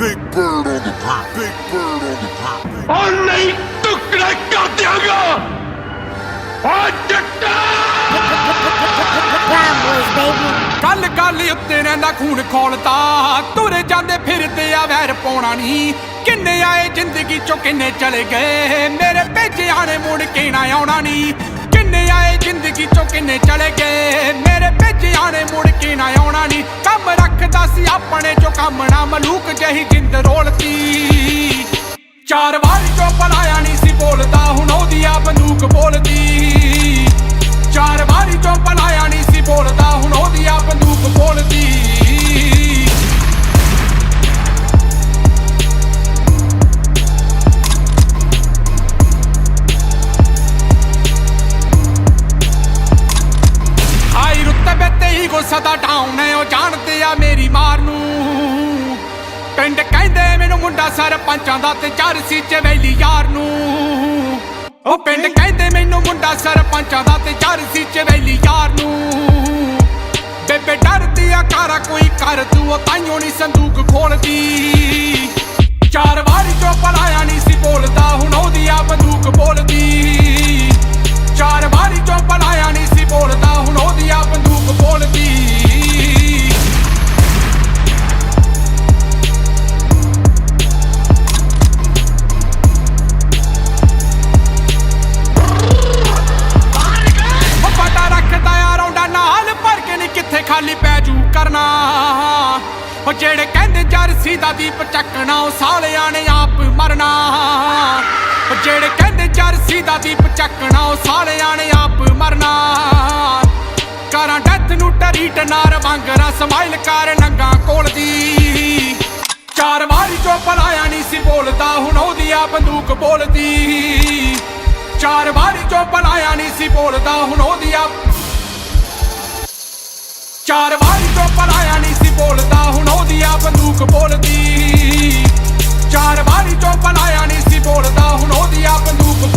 Big bird on the beat. Big bird on the beat. और नहीं टुकड़े कर दियागा Brown boys, baby. ਕੱਲ ਕੱਲ ਉੱਤੇ ਰਹਿੰਦਾ ਖੂਨ ਖੋਲਦਾ ਤੁਰੇ ਜਾਂਦੇ ਫਿਰਦੇ ਆ ਵੈਰ ਪਾਉਣਾ ਨਹੀਂ ਕਿੰਨੇ ਆਏ ਜ਼ਿੰਦਗੀ ਚੋਂ ਕਿੰਨੇ ਚਲੇ ਗਏ ਮੇਰੇ ਭੇਜਿਆ ਨੇ ਮੁੜ ਕੇ ਨਾ ਆਉਣਾ ਨਹੀਂ ਕਿੰਨੇ ਆਏ ਜ਼ਿੰਦਗੀ ਚੋਂ ਕਿੰਨੇ ਚਲੇ ਗਏ ਮੇਰੇ ਭੇਜਿਆ ਨੇ ਮੁੜ ਕੇ ਨਾ ਆਉਣਾ ਨਹੀਂ ਕੰਮ ਰੱਖਦਾ ਸੀ ਆਪਣੇ ਚੋਂ ਕੰਮ ਨਾ ਮਲੂਕ ਜਹੀ ਜਿੰਦ ਰੋਲਤੀ ਚਾਰ ਵਾਰੀ ਚੋਂ ਪਲਾਇਆ ਨਹੀਂ ਸੀ ਬੋਲਦਾ ਹੁਣ ਉਹਦੀ ਆ ਬੰਦੂਕ ਬੋਲਦੀ ਚਾਰ ਵਾਰੀ ਚੋਂ ਪਲਾਇਆ ਨਹੀਂ ਸੀ ਬੋਲਦਾ ਹੁਣ ਉਹਦੀ ਆ ਬੰਦੂਕ ਬੋਲਦੀ ਆਈ ਰੁਤਬੇ ਤੇ ਹੀ ਗੁੱਸਾ ਦਾ ਡਾਊਨ ਹੈ ਉਹ ਜਾਣਦੇ ਆ ਮੇਰੀ ਮਾਰ ਨੂੰ ਪਿੰਡ ਕਹਿੰਦੇ ਮੈਨੂੰ ਮੁੰਡਾ ਸਰਪੰਚਾਂ ਦਾ ਤੇ ਚਰ ਸੀ ਚਵੇਲੀ ਯਾਰ ਨੂੰ ਉਹ ਪਿੰਡ ਕਹਿੰਦੇ ਮੈਨੂੰ ਮੁੰਡਾ ਸਰਪੰਚਾਂ ਦਾ ਤੇ ਚਰ ਸੀ ਚਵੇਲੀ ਯਾਰ ਨੂੰ ਬੇਬੇ ਡਰਦੀ ਆ ਕਾਰਾ ਕੋਈ ਕਰ ਤੂੰ ਉਹ ਤਾਈਓ ਨਹੀਂ ਸੰਦੂਕ ਖੋਲਦੀ ਚਾਰ ਵਾਰੀ ਚੋਂ ਪਲਾਇਆ ਨਹੀਂ ਸੀ ਬੋਲਦਾ ਹੁਣ ਉਹਦੀ ਆ ਬੰਦੂਕ ਬੋਲਦੀ ਚਾਰ ਵਾਰੀ ਚੋਂ ਪਲਾਇਆ ਨਹੀਂ ਸੀ ਬੋਲਦਾ ਹੁਣ ਉਹਦੀ ਆ ਬੰਦੂਕ ਬੋਲਦੀ ਖਾਲੀ ਪੈਜੂ ਕਰਨਾ ਉਹ ਜਿਹੜੇ ਕਹਿੰਦੇ ਜਰਸੀ ਦਾ ਦੀਪ ਚੱਕਣਾ ਉਹ ਸਾਲਿਆਂ ਨੇ ਆਪ ਮਰਨਾ ਉਹ ਜਿਹੜੇ ਕਹਿੰਦੇ ਜਰਸੀ ਦਾ ਦੀਪ ਚੱਕਣਾ ਉਹ ਸਾਲਿਆਂ ਨੇ ਆਪ ਮਰਨਾ ਕਰਾਂ ਡੈਥ ਨੂੰ ਟਰੀਟ ਨਾਰ ਵਾਂਗਰਾ ਸਮਾਈਲ ਕਰ ਨੰਗਾ ਕੋਲ ਦੀ ਚਾਰ ਵਾਰੀ ਚੋਂ ਪਲਾਇਆ ਨਹੀਂ ਸੀ ਬੋਲਦਾ ਹੁਣ ਉਹਦੀ ਆ ਬੰਦੂਕ ਬੋਲਦੀ ਚਾਰ ਵਾਰੀ ਚੋਂ ਪਲਾਇਆ ਨਹੀਂ ਸੀ ਬੋਲਦਾ ਹੁਣ ਉਹਦੀ ਆ ਚਾਰ ਵਾਰੀ ਚੋਂ ਪਲਾਇਆ ਨਹੀਂ ਸੀ ਬੋਲਦਾ ਹੁਣ ਉਹਦੀ ਆ ਬੰਦੂਕ ਬੋਲਦੀ ਚਾਰ ਵਾਰੀ ਚੋਂ ਪਲਾਇਆ ਨਹੀਂ ਸੀ ਬੋਲਦਾ ਹੁਣ ਉਹਦੀ ਆ ਬੰਦੂਕ